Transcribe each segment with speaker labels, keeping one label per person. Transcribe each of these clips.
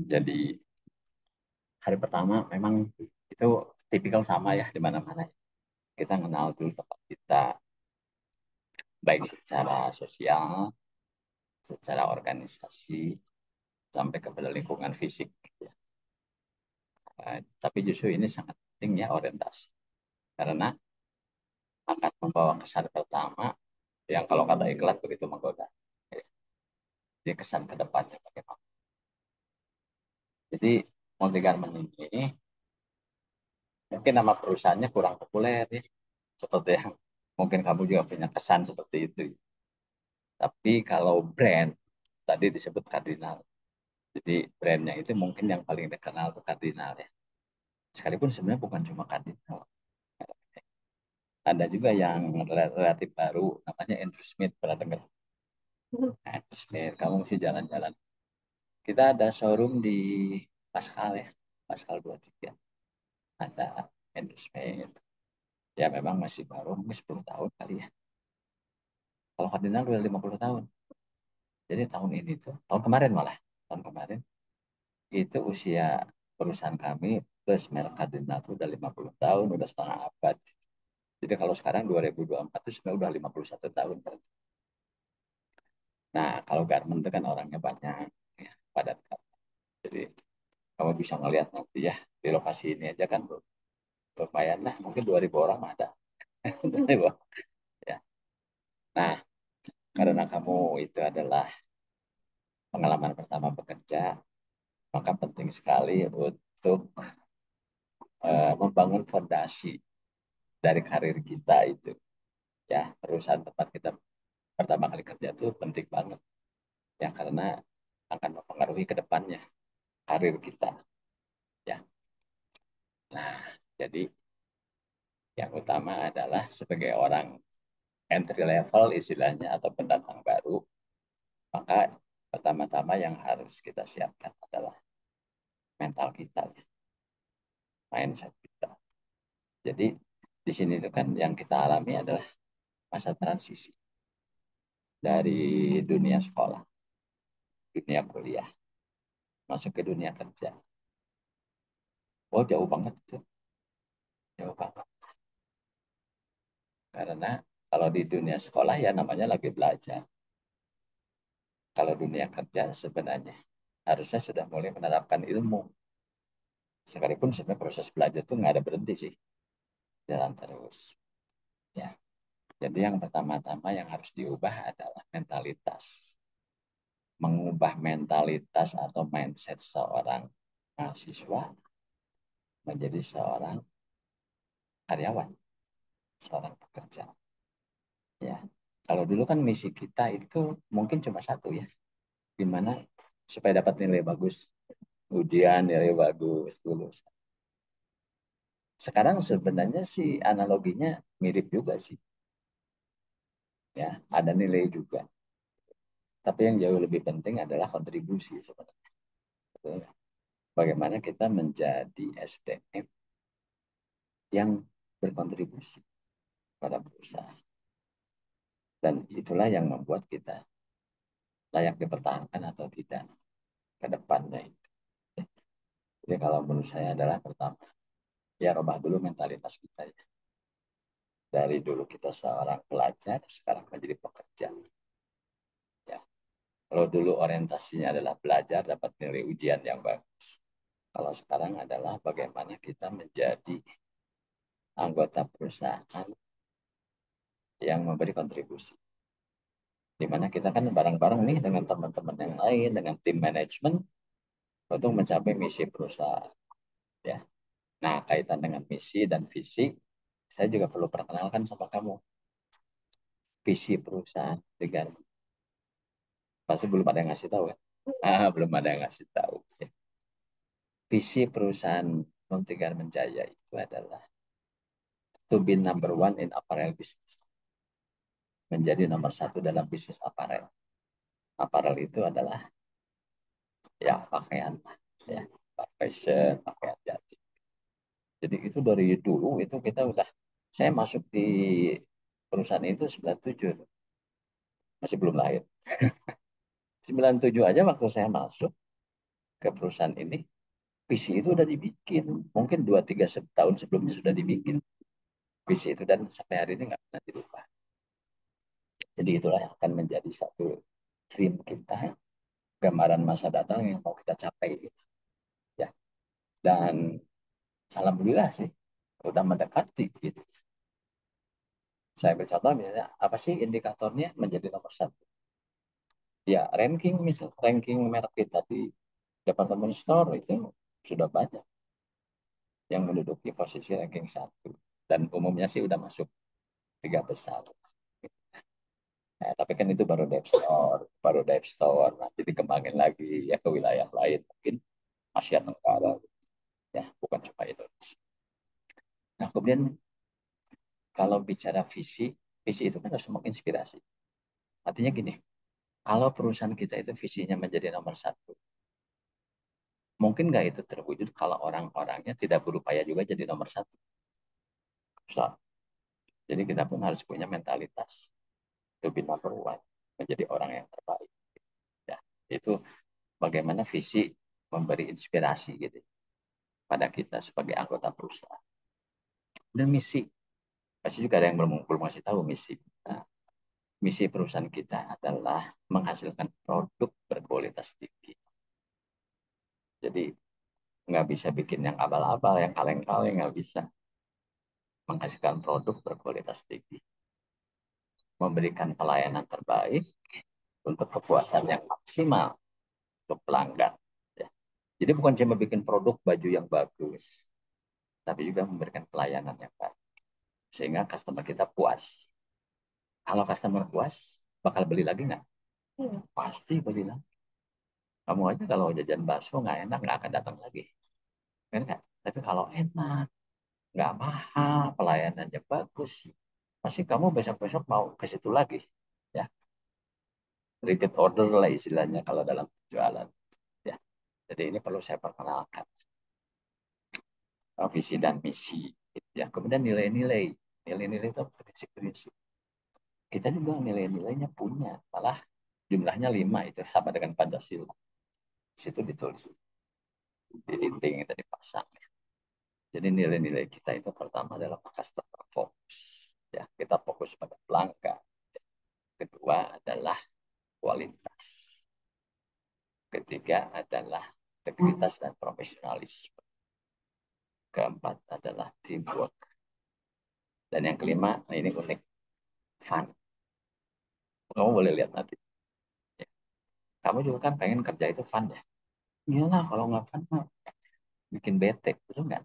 Speaker 1: Jadi hari pertama memang itu tipikal sama ya di mana-mana. Kita kenal dulu tempat kita, baik secara sosial, secara organisasi, sampai kepada lingkungan fisik. Ya. Tapi justru ini sangat penting ya orientasi. Karena akan membawa kesan pertama yang kalau kata iklan begitu menggoda. Jadi kesan ke depannya bagaimana. Jadi multi garment ini mungkin nama perusahaannya kurang populer ya. Seperti yang mungkin kamu juga punya kesan seperti itu. Tapi kalau brand, tadi disebut kardinal. Jadi brandnya itu mungkin yang paling dikenal itu kardinal ya. Sekalipun sebenarnya bukan cuma kardinal. Ada juga yang relatif baru, namanya Andrew Smith. Pernah dengar? Andrew Smith, kamu mesti jalan-jalan. Kita ada showroom di Pascal ya. Pascal 23. Ada Andrew Smith. Ya memang masih baru, mungkin 10 tahun kali ya. Kalau kardinal udah 50 tahun. Jadi tahun ini tuh, tahun kemarin malah. Tahun kemarin itu usia perusahaan kami plus merek Cardinal itu udah 50 tahun, udah setengah abad. Jadi kalau sekarang 2024 itu sebenarnya udah 51 tahun. Nah, kalau garment itu kan orangnya banyak, ya, padat. Jadi kamu bisa ngelihat nanti ya, di lokasi ini aja kan lumayan lah, mungkin 2.000 orang ada. Ya. Nah, karena kamu itu adalah pengalaman pertama bekerja, maka penting sekali untuk membangun fondasi dari karir kita itu. Ya, perusahaan tempat kita pertama kali kerja itu penting banget ya karena akan mempengaruhi ke depannya karir kita ya. Nah, jadi yang utama adalah sebagai orang entry level istilahnya atau pendatang baru, maka pertama-tama yang harus kita siapkan adalah mental kita ya, mindset kita. Jadi di sini itu kan yang kita alami adalah masa transisi dari dunia sekolah, dunia kuliah, masuk ke dunia kerja. Oh, jauh banget itu, jauh banget. Karena kalau di dunia sekolah ya namanya lagi belajar. Kalau dunia kerja sebenarnya harusnya sudah mulai menerapkan ilmu. Sekalipun sebenarnya proses belajar itu nggak ada berhenti sih. Jalan terus. Ya. Jadi yang pertama-tama yang harus diubah adalah mentalitas. Mengubah mentalitas atau mindset seorang mahasiswa menjadi seorang karyawan, seorang pekerja. Ya. Kalau dulu kan misi kita itu mungkin cuma satu ya. Gimana supaya dapat nilai bagus. Ujian nilai bagus, lulus. Sekarang sebenarnya sih analoginya mirip juga sih. Ya, ada nilai juga. Tapi yang jauh lebih penting adalah kontribusi sebenarnya. Bagaimana kita menjadi SDM yang berkontribusi pada perusahaan. Dan itulah yang membuat kita layak dipertahankan atau tidak ke depannya. Jadi kalau menurut saya adalah pertama, ya rubah dulu mentalitas kita ya. Dari dulu kita seorang pelajar, sekarang menjadi pekerja. Ya. Kalau dulu orientasinya adalah belajar, dapat nilai ujian yang bagus. Kalau sekarang adalah bagaimana kita menjadi anggota perusahaan yang memberi kontribusi. Di mana kita kan bareng-bareng nih dengan teman-teman yang lain, dengan tim manajemen untuk mencapai misi perusahaan. Ya. Nah, kaitan dengan misi dan visi, saya juga perlu perkenalkan sama kamu. Visi perusahaan dengan pasti belum ada yang ngasih tahu ya. Belum ada yang ngasih tahu. Ya. Visi perusahaan Multi Garment Jaya itu adalah to be number one in apparel business. Menjadi nomor satu dalam bisnis apparel. Apparel itu adalah ya pakaian, ya fashion, pakaian jadi. Jadi itu dari dulu itu kita udah, saya masuk di perusahaan itu 97, masih belum lahir. 97 aja waktu saya masuk, ke perusahaan ini, visi itu udah dibikin. Mungkin 2-3 tahun sebelumnya sudah dibikin visi itu, dan sampai hari ini nggak pernah dirubah. Jadi itulah yang akan menjadi satu dream kita, gambaran masa datang yang mau kita capai gitu. Ya. Dan alhamdulillah sih udah mendekati gitu. Saya bercontoh misalnya apa sih indikatornya menjadi nomor satu? Ya ranking, misal ranking merek kita di departemen store itu sudah banyak yang menduduki posisi ranking satu, dan umumnya sih udah masuk 3 besar. Nah, tapi kan itu baru Dev Store, nanti dikembangin lagi ya ke wilayah lain, mungkin Asia Tenggara, ya bukan cuma Indonesia. Nah kemudian kalau bicara visi, visi itu kan harus menginspirasi. Artinya gini, kalau perusahaan kita itu visinya menjadi nomor satu, mungkin nggak itu terwujud kalau orang-orangnya tidak berupaya juga jadi nomor satu. So, jadi kita pun harus punya mentalitas to be number one, menjadi orang yang terbaik. Ya, itu bagaimana visi memberi inspirasi gitu pada kita sebagai anggota perusahaan. Dan misi, pasti juga ada yang belum belum masih tahu misi. Nah, misi perusahaan kita adalah menghasilkan produk berkualitas tinggi. Jadi nggak bisa bikin yang abal-abal, yang kaleng-kaleng, nggak bisa. Menghasilkan produk berkualitas tinggi, memberikan pelayanan terbaik untuk kepuasan yang maksimal untuk pelanggan. Ya. Jadi bukan cuma bikin produk baju yang bagus, tapi juga memberikan pelayanan yang baik sehingga customer kita puas. Kalau customer puas, bakal beli lagi nggak? Pasti beli lagi. Kamu aja kalau jajan bakso nggak enak, nggak akan datang lagi. Kan nggak? Tapi kalau enak, nggak mahal, pelayanannya bagus, pasti kamu besok-besok mau ke situ lagi. Ya, repeat order lah istilahnya kalau dalam jualan. Ya, jadi ini perlu saya perkenalkan, visi dan misi. Ya, kemudian nilai-nilai. Nilai-nilai itu prinsip-prinsip. Kita juga nilai-nilainya punya, malah jumlahnya 5, itu sama dengan Pancasila. Di situ ditulis di dinding itu dipasang. Jadi nilai-nilai kita itu pertama adalah customer focus. Ya, kita fokus pada pelanggan. Kedua adalah kualitas. Ketiga adalah integritas dan profesionalisme. Keempat adalah teamwork. Dan yang kelima, nah ini unik, fun. Kamu boleh lihat nanti. Ya. Kamu juga kan pengen kerja itu fun ya? Iyalah, kalau nggak fun mah bikin bete, betul nggak?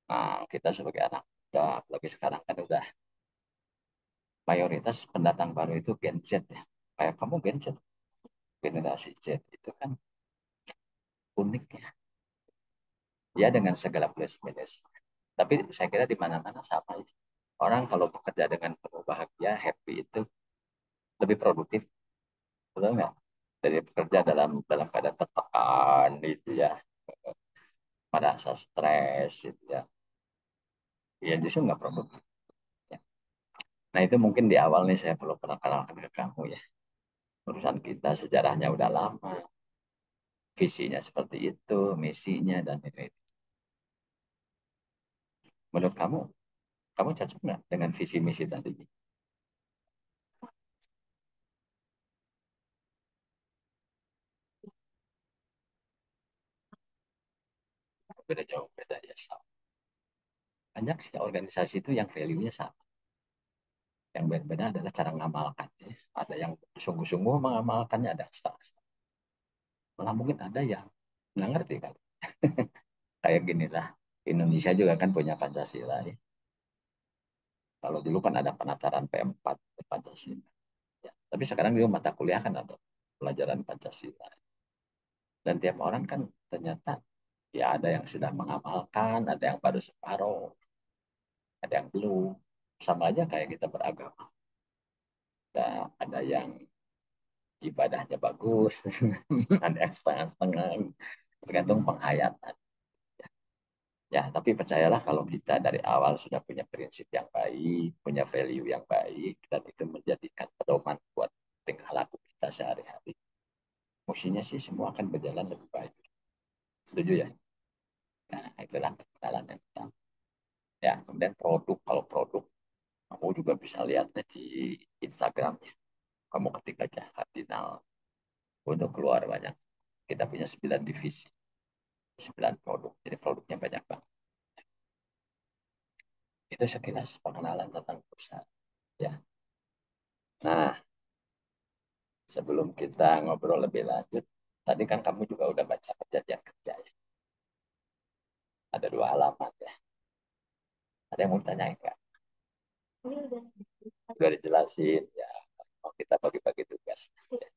Speaker 1: Nah, kita sebagai anak muda, apalagi sekarang kan udah mayoritas pendatang baru itu Gen Z ya. Kayak kamu Gen Z, generasi Z itu kan unik ya. Ya dengan segala plus minus. Tapi saya kira di mana-mana sama ya. Orang kalau bekerja dengan penuh bahagia, happy itu lebih produktif, betul nggak? Dari bekerja dalam dalam keadaan tertekan itu ya, merasa stres gitu ya, ya justru nggak produktif. Ya. Nah itu mungkin di awal nih saya perlu perkenalkan ke kamu ya. Perusahaan kita sejarahnya udah lama, visinya seperti itu, misinya dan ini. Menurut kamu cocok nggak dengan visi misi tadi? Beda jauh, beda ya sama. Banyak sih organisasi itu yang value-nya sama. Yang berbeda adalah cara mengamalkannya. Ada yang sungguh-sungguh mengamalkannya, ada yang setengah-setengah. Malah mungkin ada yang nggak ngerti kan. Kayak gini lah. Indonesia juga kan punya Pancasila ya. Kalau dulu kan ada penataran P4 Pancasila. Ya. Tapi sekarang juga mata kuliah kan ada pelajaran Pancasila. Dan tiap orang kan ternyata ya ada yang sudah mengamalkan, ada yang baru separuh, ada yang belum. Sama aja kayak kita beragama. Ada yang ibadahnya bagus, ada yang setengah-setengah, tergantung penghayatan. Ya, tapi percayalah kalau kita dari awal sudah punya prinsip yang baik, punya value yang baik, dan itu menjadikan pedoman buat tingkah laku kita sehari-hari. Mestinya sih semua akan berjalan lebih baik. Setuju ya? Nah, itulah perkenalan yang pertama. Ya, kemudian produk, kalau produk, kamu juga bisa lihat di Instagramnya. Kamu ketik aja Kardinal, untuk keluar banyak. Kita punya 9 divisi, 9 produk. Jadi produknya banyak banget. Itu sekilas pengenalan tentang perusahaan. Ya. Nah, sebelum kita ngobrol lebih lanjut, tadi kan kamu juga udah baca perjanjian kerja ya. Ada 2 halaman ya. Ada yang mau ditanyain nggak? Udah dijelasin ya. Mau kita bagi-bagi tugas, ya.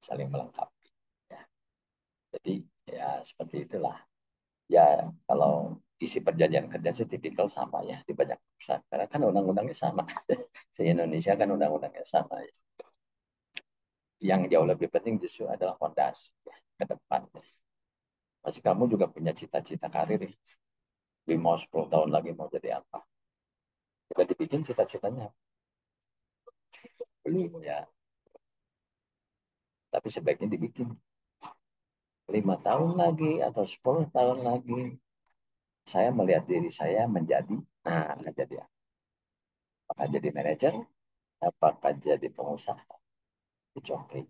Speaker 1: Saling melengkapi. Ya. Jadi ya seperti itulah. Ya kalau isi perjanjian kerja sih tipikal sama ya di banyak perusahaan. Karena kan undang-undangnya sama. Di Indonesia kan undang-undangnya sama ya. Yang jauh lebih penting justru adalah fondasi ya, ke depan. Masih kamu juga punya cita-cita karir ya. 5 10 tahun lagi mau jadi apa? Coba dibikin cita-citanya. Belum ya. Tapi sebaiknya dibikin 5 tahun lagi atau 10 tahun lagi. Saya melihat diri saya menjadi, nah, jadi apa? Apakah jadi manajer? Apakah jadi pengusaha? It's okay.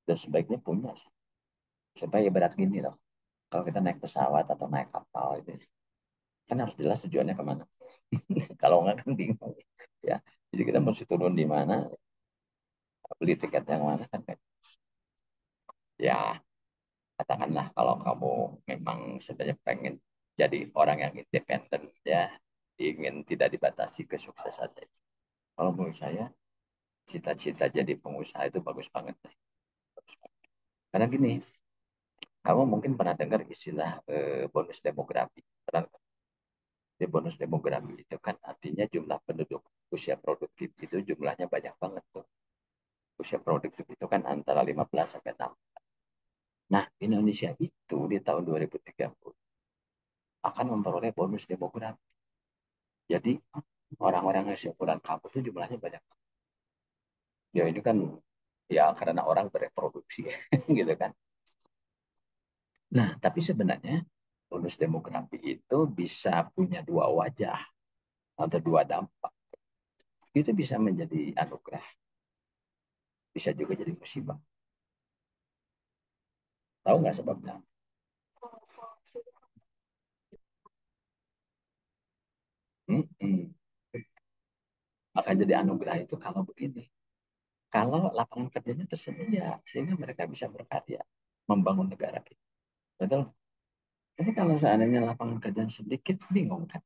Speaker 1: Dan sebaiknya punya sih. Supaya berat gini loh. Kalau kita naik pesawat atau naik kapal itu, kan harus jelas tujuannya kemana. Kalau nggak kan bingung. Ya, jadi kita mesti turun di mana, beli tiket yang mana kan. Ya, katakanlah kalau kamu memang sebenarnya pengen jadi orang yang independen ya, ingin tidak dibatasi kesuksesannya. Kalau menurut saya, cita-cita jadi pengusaha itu bagus banget. Bagus banget. Karena gini, kamu mungkin pernah dengar istilah bonus demografi. Pernah. Di bonus demografi itu kan artinya jumlah penduduk usia produktif itu jumlahnya banyak banget tuh. Usia produktif itu kan antara 15 sampai 6. Nah, Indonesia itu di tahun 2030 akan memperoleh bonus demografi. Jadi orang-orang yang seumuran kamu itu jumlahnya banyak. Ya ini kan ya karena orang bereproduksi gitu kan. Nah, tapi sebenarnya bonus demografi itu bisa punya 2 wajah atau 2 dampak. Itu bisa menjadi anugerah, bisa juga jadi musibah. Tahu nggak sebabnya? Hmm. Akan jadi anugerah itu kalau begini. Kalau lapangan kerjanya tersedia, sehingga mereka bisa berkarya, membangun negara kita. Betul? Tapi kalau seandainya lapangan kerja sedikit, bingung kan?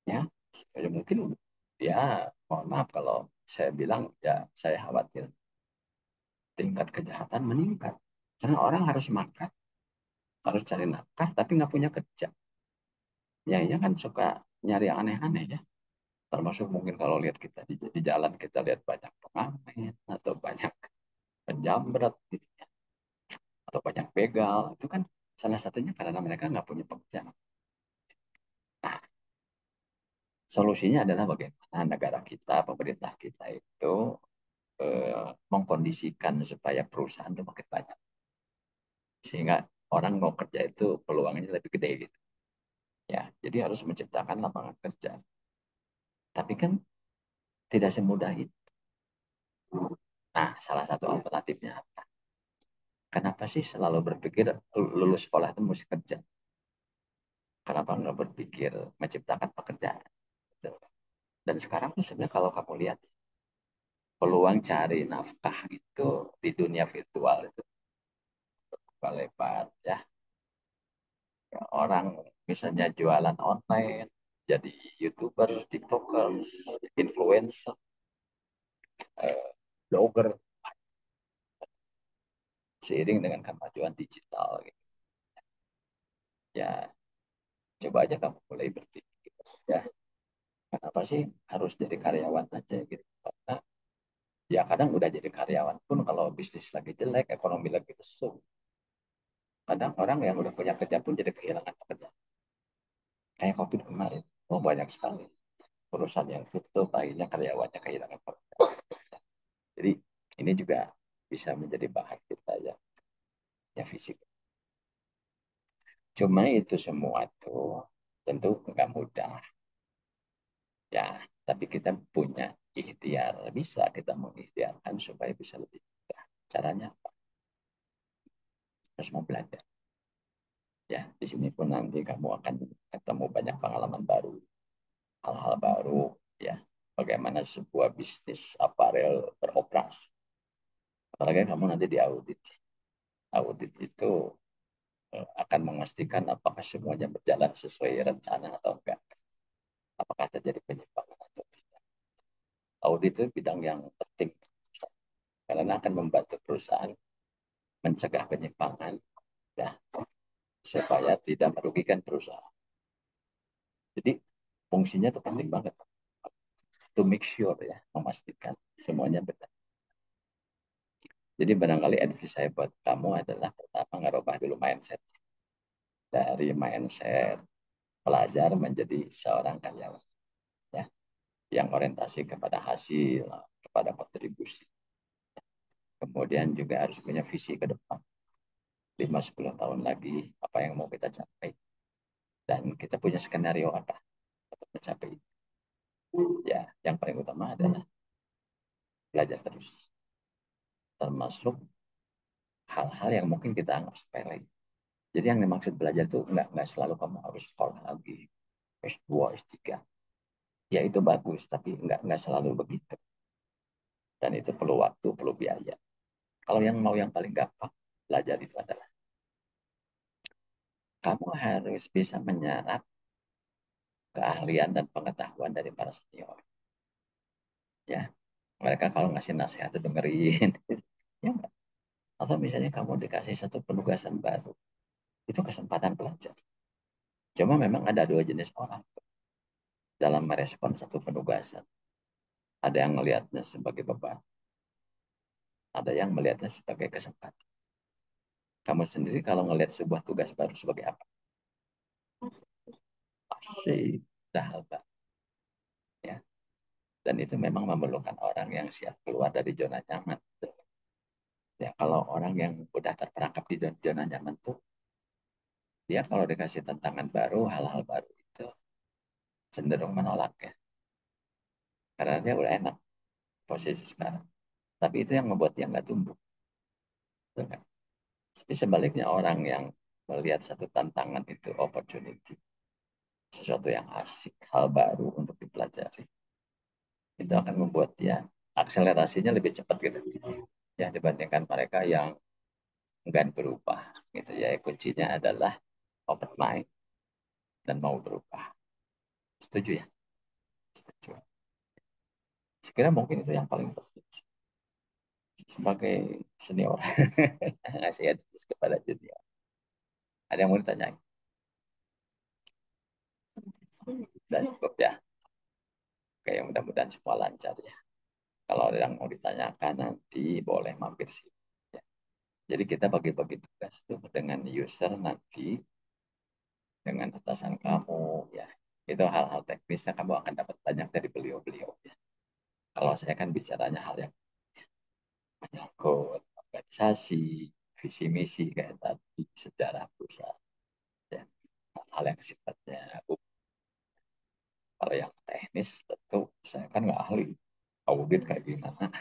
Speaker 1: Ya, ya mungkin ya mohon maaf kalau saya bilang ya saya khawatir tingkat kejahatan meningkat. Karena orang harus makan, harus cari nafkah, tapi nggak punya kerja. Ya, ya kan suka nyari yang aneh-aneh ya. Termasuk mungkin kalau lihat kita di jalan kita lihat banyak pengamen atau banyak penjambret gitu ya, atau banyak begal. Itu kan salah satunya karena mereka nggak punya pekerjaan. Nah, solusinya adalah bagaimana negara kita, pemerintah kita itu mengkondisikan supaya perusahaan itu makin banyak. Sehingga orang mau kerja itu peluangnya lebih gede gitu. Ya, jadi harus menciptakan lapangan kerja. Tapi kan tidak semudah itu. Nah, salah satu alternatifnya apa? Kenapa sih selalu berpikir lulus sekolah itu mesti kerja? Kenapa nggak berpikir menciptakan pekerjaan? Gitu. Dan sekarang tuh sebenarnya kalau kamu lihat peluang cari nafkah itu di dunia virtual itu lebar ya. Orang misalnya jualan online, jadi YouTuber, TikTokers, influencer, blogger, seiring dengan kemajuan digital gitu. Ya, coba aja kamu mulai berpikir ya, kenapa sih harus jadi karyawan aja gitu? Karena ya kadang udah jadi karyawan pun kalau bisnis lagi jelek, ekonomi lagi lesu, kadang orang yang udah punya kerja pun jadi kehilangan pekerjaan. Kayak COVID kemarin, oh banyak sekali perusahaan yang tutup, akhirnya karyawannya kehilangan pekerjaan. Jadi ini juga bisa menjadi bahan kita ya fisik. Cuma itu semua tuh tentu nggak mudah ya, tapi kita punya ikhtiar, bisa kita mengikhtiarkan supaya bisa lebih mudah. Caranya apa? Harus mau belajar. Ya, di sini pun nanti kamu akan ketemu banyak pengalaman baru, hal-hal baru, ya. Bagaimana sebuah bisnis aparel beroperasi. Apalagi kamu nanti di audit. Audit itu akan memastikan apakah semuanya berjalan sesuai rencana atau enggak. Apakah terjadi penyimpangan atau tidak. Audit itu bidang yang penting karena akan membantu perusahaan mencegah penyimpangan ya, supaya tidak merugikan perusahaan. Jadi fungsinya itu penting banget to make sure ya, memastikan semuanya benar. Jadi barangkali advice saya buat kamu adalah pertama ngerubah dulu mindset, dari mindset pelajar menjadi seorang karyawan ya, yang orientasi kepada hasil, kepada kontribusi. Kemudian juga harus punya visi ke depan, 5-10 tahun lagi apa yang mau kita capai, dan kita punya skenario apa untuk mencapai itu. Ya, yang paling utama adalah belajar terus, termasuk hal-hal yang mungkin kita anggap sepele. Jadi yang dimaksud belajar itu nggak selalu kamu harus sekolah lagi S2, S3. Ya itu bagus, tapi nggak selalu begitu. Dan itu perlu waktu, perlu biaya. Kalau yang mau yang paling gampang, belajar itu adalah kamu harus bisa menyerap keahlian dan pengetahuan dari para senior. Ya, mereka kalau ngasih nasihat itu dengerin. Ya, atau misalnya kamu dikasih satu penugasan baru, itu kesempatan belajar. Cuma memang ada dua jenis orang dalam merespon satu penugasan. Ada yang melihatnya sebagai beban, ada yang melihatnya sebagai kesempatan. Kamu sendiri kalau melihat sebuah tugas baru sebagai apa? Pasti dah hal baru. Ya. Dan itu memang memerlukan orang yang siap keluar dari zona nyaman. Ya, kalau orang yang udah terperangkap di zona nyaman tuh, dia kalau dikasih tantangan baru, hal-hal baru itu cenderung menolak ya. Karena dia udah enak posisi sekarang. Tapi itu yang membuat dia nggak tumbuh. Betul kan? Tapi sebaliknya orang yang melihat satu tantangan itu opportunity, sesuatu yang asik, hal baru untuk dipelajari, itu akan membuat dia akselerasinya lebih cepat gitu. Ya, dibandingkan mereka yang enggan berubah gitu ya. Kuncinya adalah open mind dan mau berubah. Setuju ya? Setuju. Sekira mungkin itu yang paling penting sebagai senior. Ngasih advice kepada junior. Ada yang mau ditanyain? Dan cukup ya. Oke, mudah-mudahan semua lancar ya. Kalau ada yang mau ditanyakan nanti boleh mampir sih. Ya. Jadi kita bagi-bagi tugas tuh dengan user nanti, dengan atasan kamu ya. Itu hal-hal teknisnya kamu akan dapat banyak dari beliau-beliau ya. Kalau saya kan bicaranya hal yang menyangkut organisasi, visi misi kayak tadi, sejarah perusahaan, ya. Hal yang sifatnya kalau yang teknis tentu saya kan nggak ahli audit kayak gimana.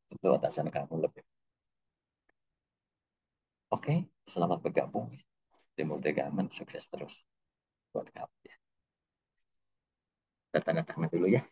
Speaker 1: Tentu atasan kamu lebih. Oke, selamat bergabung di Multigamen, sukses terus buat kamu ya. Kita tanda tangan dulu ya.